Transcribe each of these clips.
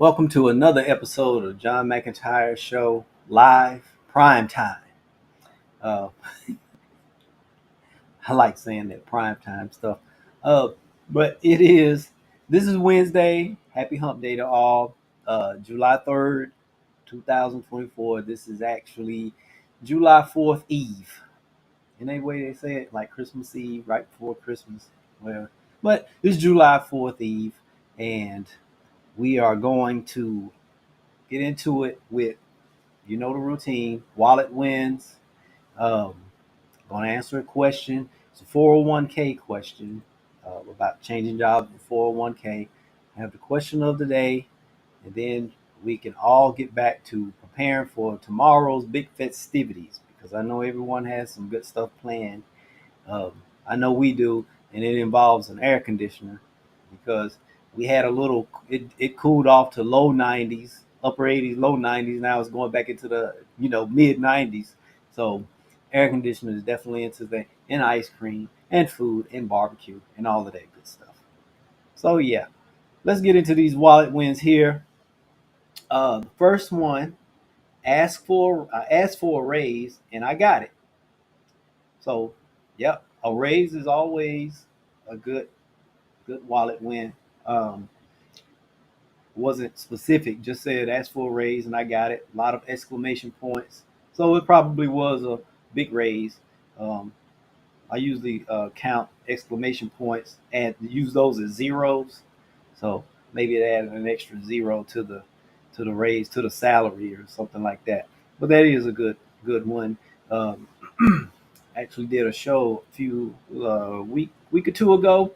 Welcome to another episode of John McEntyre Show live prime time. Uh, I like saying that prime time stuff, uh, but this is Wednesday. Happy Hump Day to all. July 3rd, 2024. This is actually July 4th Eve. In a way, they say it like Christmas Eve, right before Christmas. Well, but it's July 4th Eve, and we are going to get into it with the routine. Wallet wins. Um, Going to answer a question. It's a 401k question about changing jobs for 401k. I have the question of the day, and then we can all get back to preparing for tomorrow's big festivities because I know everyone has some good stuff planned. Um, I know we do, and it involves an air conditioner because we had a little. It cooled off to low 90s, upper 80s, low 90s. Now it's going back into the mid 90s. So air conditioner is definitely into the and ice cream and food and barbecue and all of that good stuff. So yeah, let's get into these wallet wins here. The first one, I asked for a raise and I got it. So, yep, a raise is always a good wallet win. Um, wasn't specific, just said ask for a raise and I got it. A lot of exclamation points. So it probably was a big raise. Um, I usually count exclamation points and use those as zeros. So maybe it added an extra zero to the raise to the salary or something like that. But that is a good one. Um, actually did a show a few week or two ago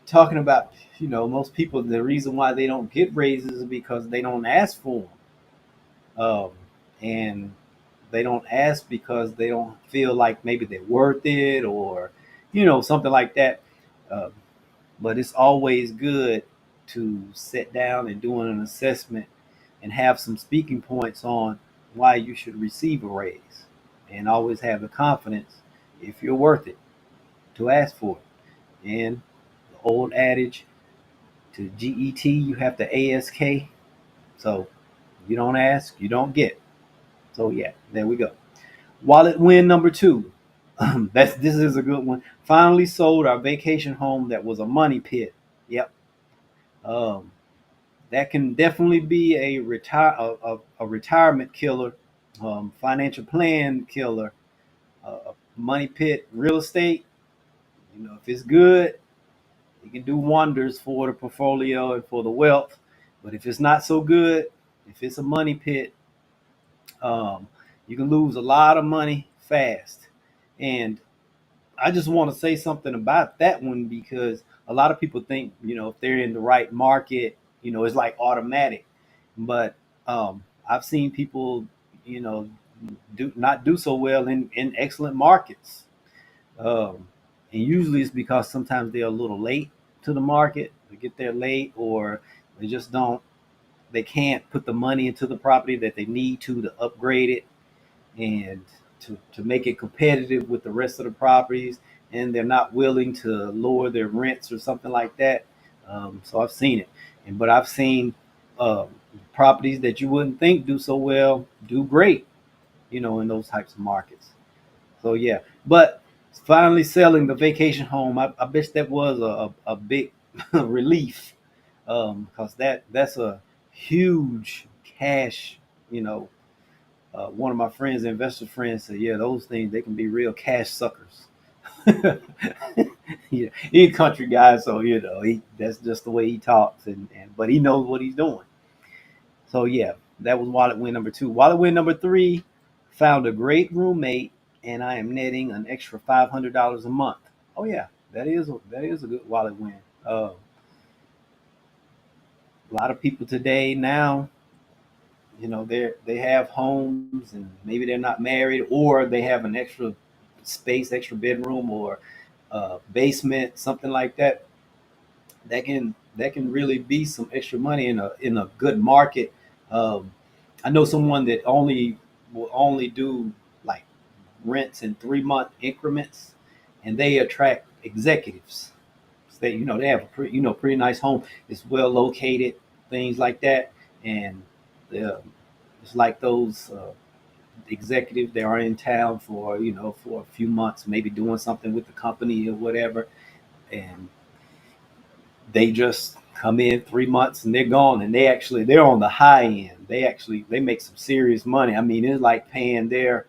talking about most people, the reason why they don't get raises is because they don't ask for them, and they don't ask because they don't feel like maybe they're worth it or something like that. Uh, but it's always good to sit down and do an assessment and have some speaking points on why you should receive a raise, and always have the confidence if you're worth it to ask for it. And the old adage, to GET, you have to ASK. So you don't ask, you don't get. So yeah, there we go. Wallet win number two. This is a good one. Finally sold our vacation home that was a money pit. Yep. Um, that can definitely be a retirement killer, financial plan killer, money pit real estate. If it's good, it can do wonders for the portfolio and for the wealth. But if it's not so good, if it's a money pit, um, you can lose a lot of money fast. And I just want to say something about that one because a lot of people think, if they're in the right market, it's like automatic. But I've seen people, you know, do not do so well in excellent markets. Um, and usually it's because sometimes they're a little late to the market. They get there late, or they just don't. They can't put the money into the property that they need to upgrade it and to make it competitive with the rest of the properties. And they're not willing to lower their rents or something like that. So I've seen it, but I've seen um, properties that you wouldn't think do so well do great, in those types of markets. So yeah, but finally selling the vacation home, I bet that was a big relief, because that's a huge cash. You know, one of my friends, investor friends, said, "Yeah, those things they can be real cash suckers." Yeah, he's a country guy, so that's just the way he talks, and but he knows what he's doing. So yeah, that was wallet win number two. Wallet win number three, found a great roommate, and I am netting an extra $500 a month. Oh yeah, that is a good wallet win. A lot of people today now, they have homes and maybe they're not married, or they have an extra space, extra bedroom, or basement, something like that. That can really be some extra money in a good market. Um, I know someone that will only do like rents in 3 month increments, and they attract executives. So they have a pretty nice home. It's well located. things like that. And uh, it's like those executives that are in town for for a few months, maybe doing something with the company or whatever, and they just come in 3 months and they're gone, and they're on the high end. They make some serious money. I mean, it's like paying their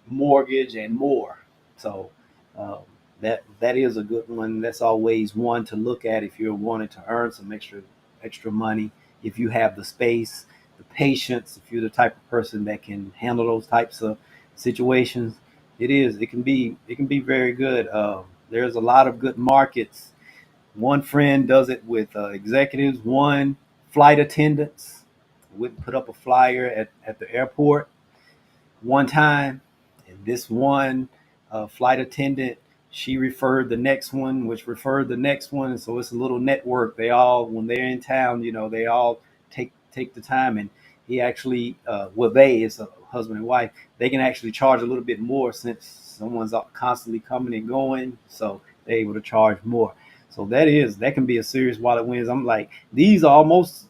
mortgage and more. So um, that is a good one. That's always one to look at if you're wanting to earn some extra money. If you have the space, the patience, if you're the type of person that can handle those types of situations, it can be very good. There's a lot of good markets. One friend does it with executives. One, flight attendants. Would put up a flyer at the airport one time, and this one flight attendant, she referred the next one, which referred the next one. And so it's a little network. They all, when they're in town, they all take the time. And he actually, well, they, it's a husband and wife, they can actually charge a little bit more since someone's constantly coming and going. So they're able to charge more. So that can be a serious wallet wins. I'm like, these are almost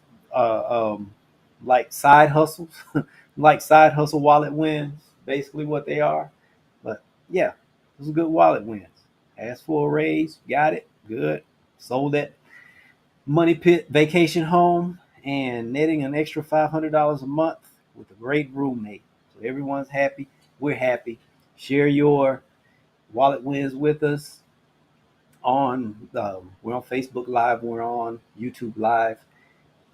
like side hustles, like side hustle wallet wins, basically what they are. But yeah, those are good wallet wins. Asked for a raise, got it, good. Sold that money pit vacation home and netting an extra $500 a month with a great roommate. So everyone's happy. We're happy. Share your wallet wins with us we're on Facebook Live, we're on YouTube Live.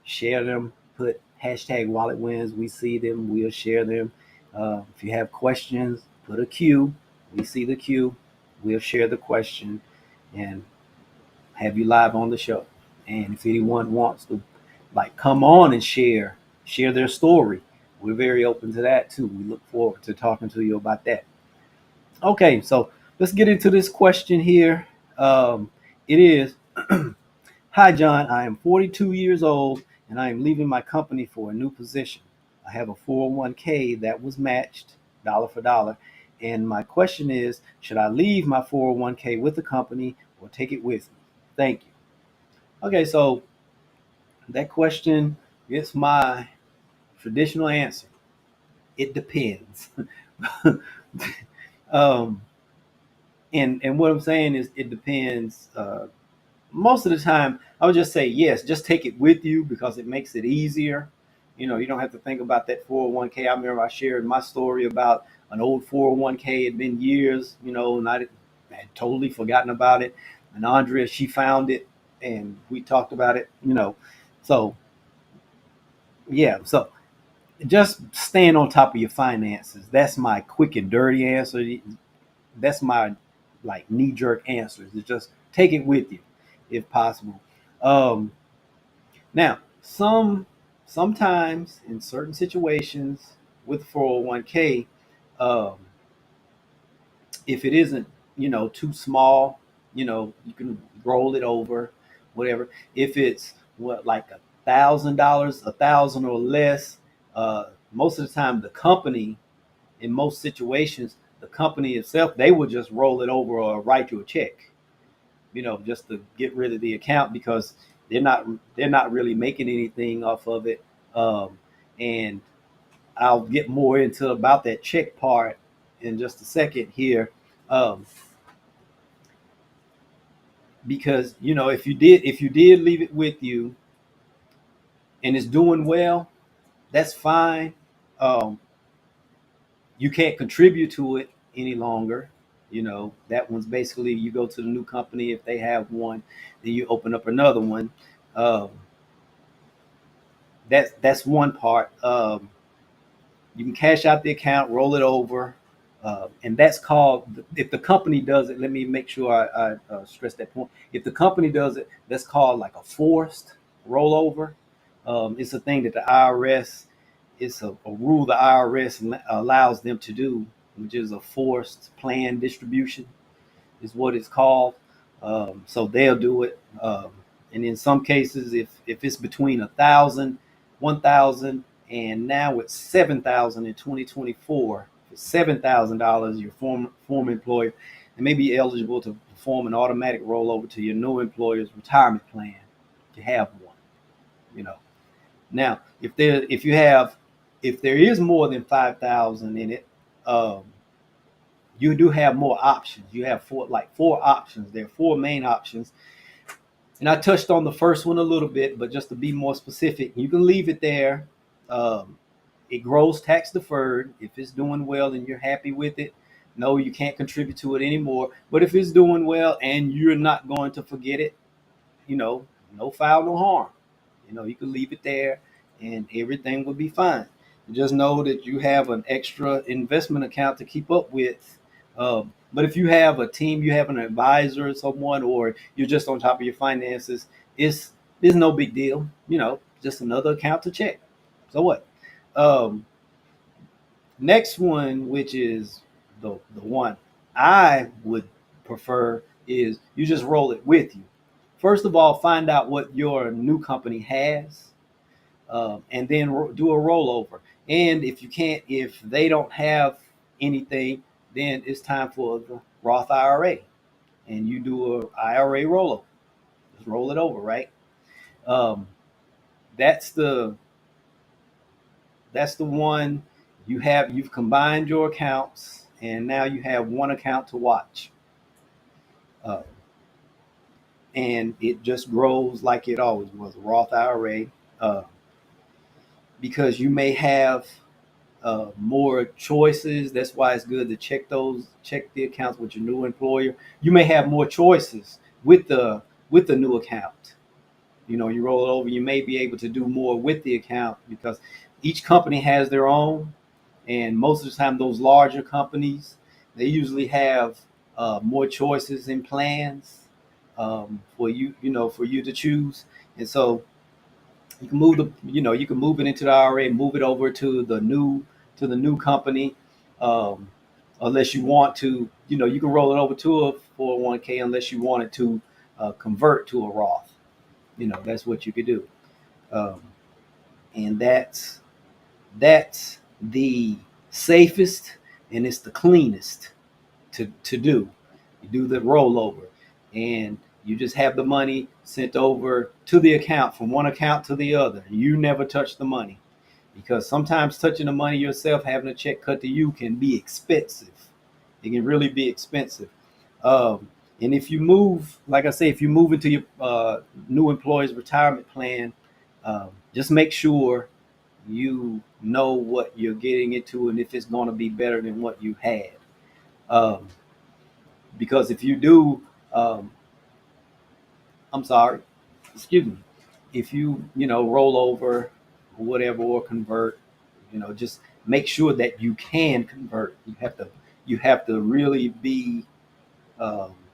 Share them, put hashtag wallet wins. We see them, we'll share them. If you have questions, put a Q. We see the Q. We'll share the question and have you live on the show. And if anyone wants to like come on and share their story, we're very open to that too. We look forward to talking to you about that. Okay, so let's get into this question here. It is Hi, John. I am 42 years old and I am leaving my company for a new position. I have a 401k that was matched dollar for dollar. And my question is, should I leave my 401k with the company or take it with me? Thank you. Okay, so that question gets my traditional answer. It depends. um, and what I'm saying is it depends. Most of the time, I would just say yes, just take it with you because it makes it easier. You don't have to think about that 401k. I remember I shared my story about an old 401k. It had been years, and I had totally forgotten about it. And Andrea, she found it and we talked about it. So, yeah, so just staying on top of your finances. That's my quick and dirty answer. That's my like knee jerk answers. Is just take it with you if possible. Um, Now, sometimes in certain situations with 401k, um, if it isn't too small, you can roll it over, whatever. If it's what like $1,000, 1,000 or less, most of the time the company, in most situations, the company itself, they will just roll it over or write you a check, just to get rid of the account because they're not really making anything off of it. And I'll get more into about that check part in just a second here. Um, because if you did leave it with you and it's doing well, that's fine. Um, you can't contribute to it any longer. That one's basically you go to the new company if they have one, then you open up another one. Um, that's one part. You can cash out the account, roll it over, and that's called. If the company does it, let me make sure I stress that point. If the company does it, that's called like a forced rollover. It's a thing that the IRS. It's a rule the IRS allows them to do, which is a forced plan distribution is what it's called. So they'll do it. And in some cases, if it's between 1,000, and now it's 7,000 in 2024, $7,000, your former employer, and may be eligible to perform an automatic rollover to your new employer's retirement plan to have one. You know, Now, if there is more than 5,000 in it, um, you do have more options. You have four options. There are four main options, and I touched on the first one a little bit, but just to be more specific, you can leave it there. Um, it grows tax deferred. If it's doing well and you're happy with it, no, you can't contribute to it anymore. But if it's doing well and you're not going to forget it, you know, no foul, no harm. You can leave it there and everything will be fine. Just know that you have an extra investment account to keep up with. But if you have a team, you have an advisor or someone, or you're just on top of your finances, it's no big deal. Just another account to check. So what? Um, Next one, which is the one I would prefer, is you just roll it with you. First of all, find out what your new company has, and then do a rollover. And if they don't have anything, then it's time for the Roth IRA, and you do a IRA rollover. Just roll it over, right? Um, that's the that's the one you've combined your accounts, and now you have one account to watch, uh, and it just grows like it always was, a Roth IRA, uh, because you may have more choices. That's why it's good to check the accounts with your new employer. You may have more choices with the new account. You roll it over, you may be able to do more with the account because each company has their own, and most of the time those larger companies, they usually have more choices and plans, for you to choose. And so you can move it into the IRA, move it over to the new company, um, unless you want to. You can roll it over to a 401k unless you want it to convert to a Roth. That's what you could do, um, and that's the safest and it's the cleanest to do. You do the rollover, and you just have the money sent over to the account from one account to the other. You never touch the money, because sometimes touching the money yourself, having a check cut to you, can be expensive. It can really be expensive. And if you move, like I say, if you move into your new employee's retirement plan, just make sure you know what you're getting into and if it's going to be better than what you had. Um, because if you do, um, I'm sorry, excuse me, if you roll over or whatever or convert, just make sure that you can convert. You have to really be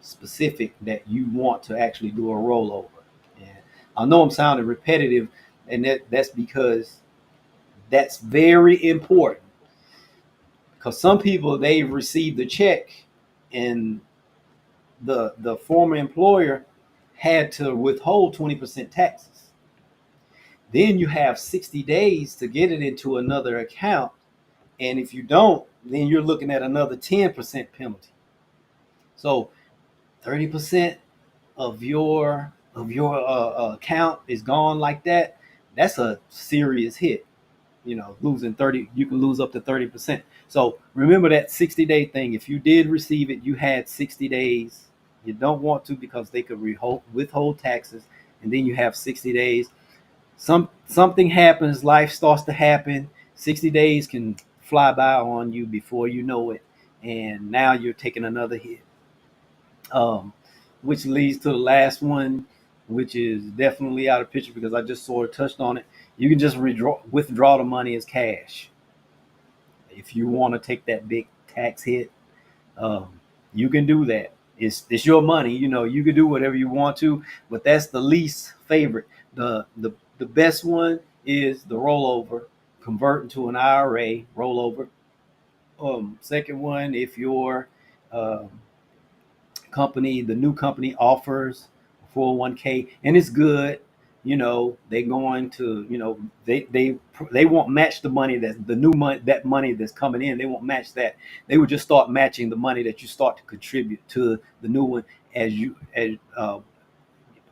specific that you want to actually do a rollover. And I know I'm sounding repetitive, and that's because that's very important. Because some people, they've received the check, and the former employer had to withhold 20% taxes. Then you have 60 days to get it into another account, and if you don't, then you're looking at another 10% penalty. So 30% of your account is gone like that. That's a serious hit. Losing 30, you can lose up to 30%. So remember that 60-day thing. If you did receive it, you had 60 days. You don't want to, because they could withhold taxes, and then you have 60 days. Something happens, life starts to happen. 60 days can fly by on you before you know it, and now you're taking another hit. Um, which leads to the last one, which is definitely out of picture because I just sort of touched on it. You can just withdraw the money as cash. If you want to take that big tax hit, um, you can do that. It's your money. You can do whatever you want to, but that's the least favorite. The best one is the rollover, convert into an IRA rollover. Second one, if your um, the new company offers 401k and it's good, they're going to, they won't match the money, that the new money, that money that's coming in, they won't match that. They would just start matching the money that you start to contribute to the new one as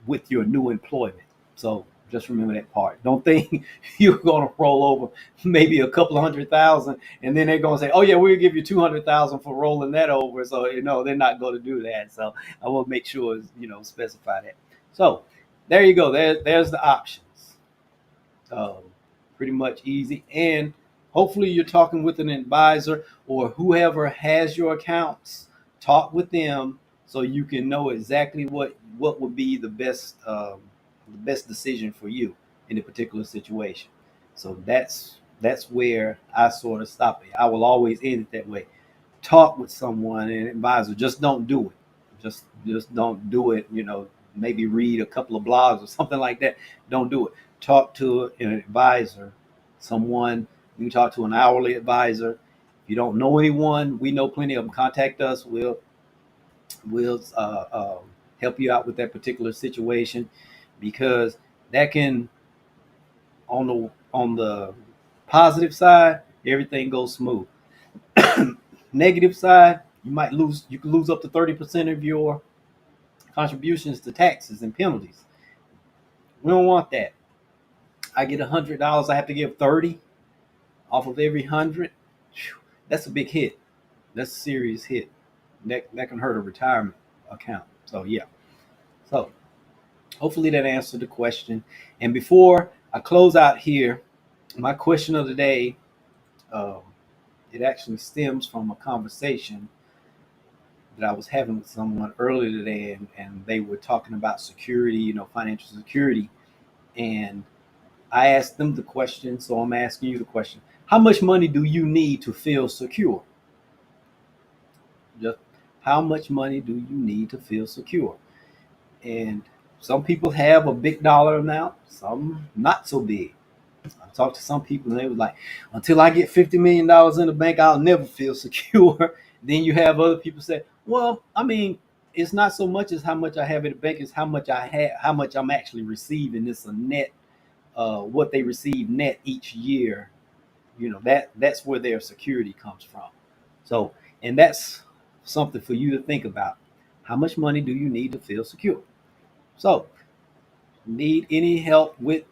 with your new employment. So Just remember that part. Don't think you're going to roll over maybe a couple of 100,000, and then they're going to say, "Oh yeah, we'll give you 200,000 for rolling that over." So they're not going to do that. So I will make sure specify that. So there you go. There's the options. Um, Pretty much easy, and hopefully you're talking with an advisor or whoever has your accounts. Talk with them so you can know exactly what would be the best decision for you in a particular situation. So that's where I sort of stop it. I will always end it that way. Talk with someone, an advisor. Just don't do it. Just don't do it. Maybe read a couple of blogs or something like that. Don't do it. Talk to an advisor, someone. You can talk to an hourly advisor. If you don't know anyone, we know plenty of them. Contact us. We'll help you out with that particular situation, because that can, on the positive side, everything goes smooth. Negative side, you can lose up to 30% of your contributions to taxes and penalties. We don't want that. I get $100, I have to give 30 off of every 100. That's a big hit. That's a serious hit. That can hurt a retirement account. So yeah. So hopefully that answered the question. And before I close out here, my question of the day, um, it actually stems from a conversation that I was having with someone earlier today, and they were talking about security, financial security. And I asked them the question, so I'm asking you the question. How much money do you need to feel secure? Just how much money do you need to feel secure? And some people have a big dollar amount, some not so big. I talked to some people and they were like, until I get $50 million in the bank, I'll never feel secure. Then you have other people say, well, I mean, it's not so much as how much I have in the bank, it's how much I'm actually receiving. It's a net, what they receive net each year. That's where their security comes from. So, and that's something for you to think about. How much money do you need to feel secure? So, need any help with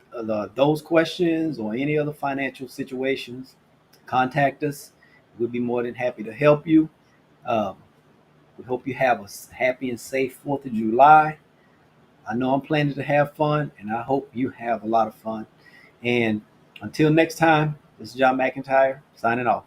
those questions or any other financial situations, contact us. We'll be more than happy to help you. Um, we hope you have a happy and safe 4th of July. I know I'm planning to have fun, and I hope you have a lot of fun. And until next time, this is John McEntyre signing off.